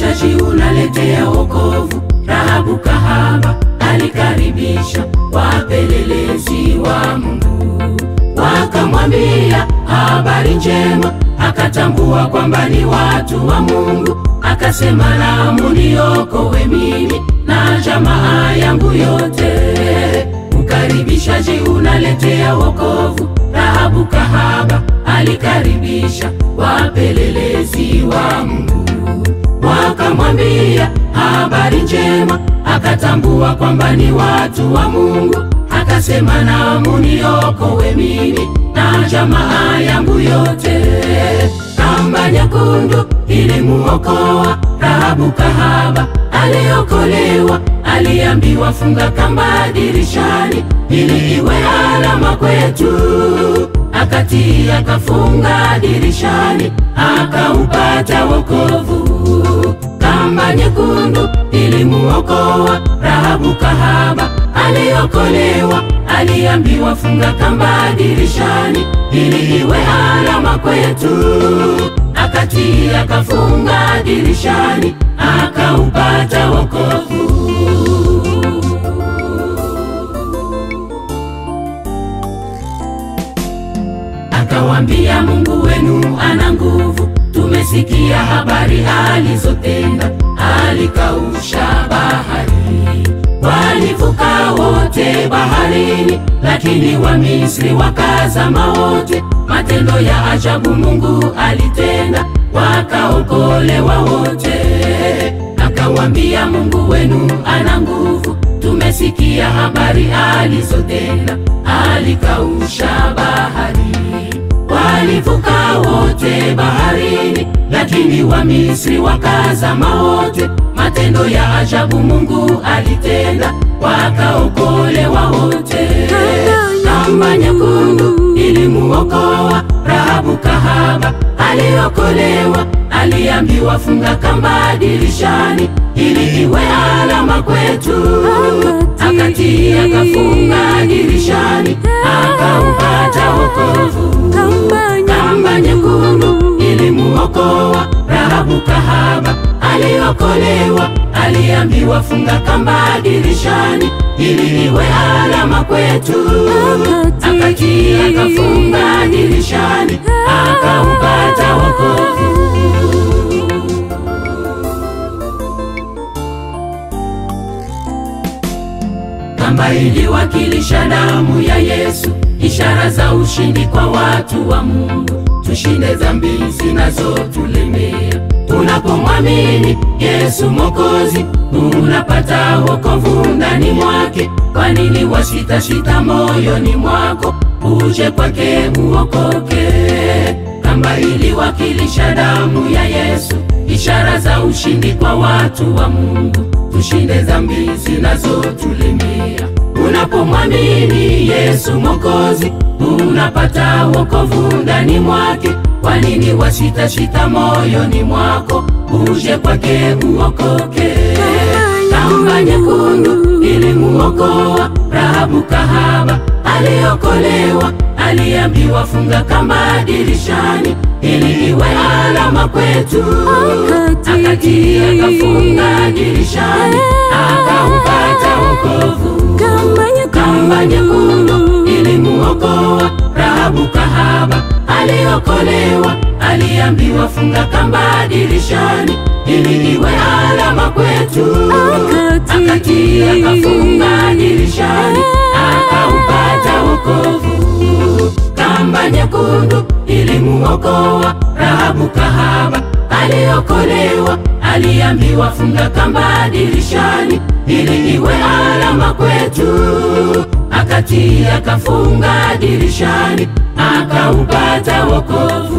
ukaribishaji unaletea wokovu. Rahabu kahaba alikaribisha wapelelezi wa Mungu, wakamwambia habari njema, akatambua kwamba ni watu wa Mungu. Akasema, naam, niokoe mimi na jamaa yangu yote. Ukaribishaji unaletea wokovu. Rahabu kahaba alikaribisha wapelelezi wa Mungu, wakamwambia habari njema, akatambua kwamba ni watu wa Mungu. Akasema, naam, niokoe mimi na jamaa yangu yote. Kamba nyekundu ilimuokoa Rahabu kahaba, aliokolewa. Aliambiwa, funga kamba dirishani ili iwe alama kwetu. Akatii, akafunga dirishani, akaupata wokovu. Kamba nyekundu ilimuokoa Rahabu kahaba, aliokolewa. Aliambiwa, funga kamba dirishani ili iwe alama kwetu. Akatii, akafunga dirishani, akaupata wokovu. Akawambia, Mungu wenu ana nguvu, tumesikia habari alizotenda. Alikausha bahari, walivuka wote baharini, lakini Wamisri wakazama wote. Matendo ya ajabu Mungu alitenda, wakaokolewa wote. Akawambia, Mungu wenu ana nguvu, tumesikia habari alizotenda. Alikausha bahari, walivuka wote baharini, lakini Wamisri wakazama wote. Matendo ya ajabu Mungu alitenda, wakaokolewa wote. Kamba nyekundu ilimuokoa Rahabu kahaba, aliokolewa. Aliambiwa, funga kamba dirishani ili iwe alama kwetu. Akatii, akafunga dirishani, akaupata wokovu. Kamba nyekundu ilimuokoa Rahabu kahaba, aliokolewa. Aliambiwa, funga kamba dirishani ili iwe alama kwetu. Akatii, akafunga dirishani, akaupata wokovu. Kamba iliwakilisha damu ya Yesu, ishara za ushindi kwa watu wa Mungu. Tushinde dhambi zinazotulemea. Tunapomwamini Yesu Mwokozi, unapata wokovu ndani mwake. Kwa nini wasita moyoni mwako? Uje kwake uokoke. Kamba iliwakilisha damu ya Yesu, ishara za ushindi kwa watu wa Mungu. Tushinde dhambi zinazotulemea. Unapomwamini Yesu Mwokozi, unapata wokovu ndani mwake. Kwa nini wasita moyoni mwako? Uje kwake uokoke. Kamba nyekundu ilimuokoa Rahabu kahaba, aliokolewa. Aliambiwa, funga kamba dirishani ili iwe alama kwetu. Akatii, akafunga dirishani, akaupata wokovu. Kamba nyekundu ilimuokoa Rahabu kahaba, aliokolewa. Aliambiwa, funga kamba dirishani ili iwe alama kwetu. Akatii, akafunga dirishani, akaupata wokovu. Kamba nyekundu ilimuokoa Rahabu kahaba, aliokolewa. Aliambiwa, funga kamba dirishani ili iwe alama kwetu. Akatii, akafunga dirishani, akaupata wokovu.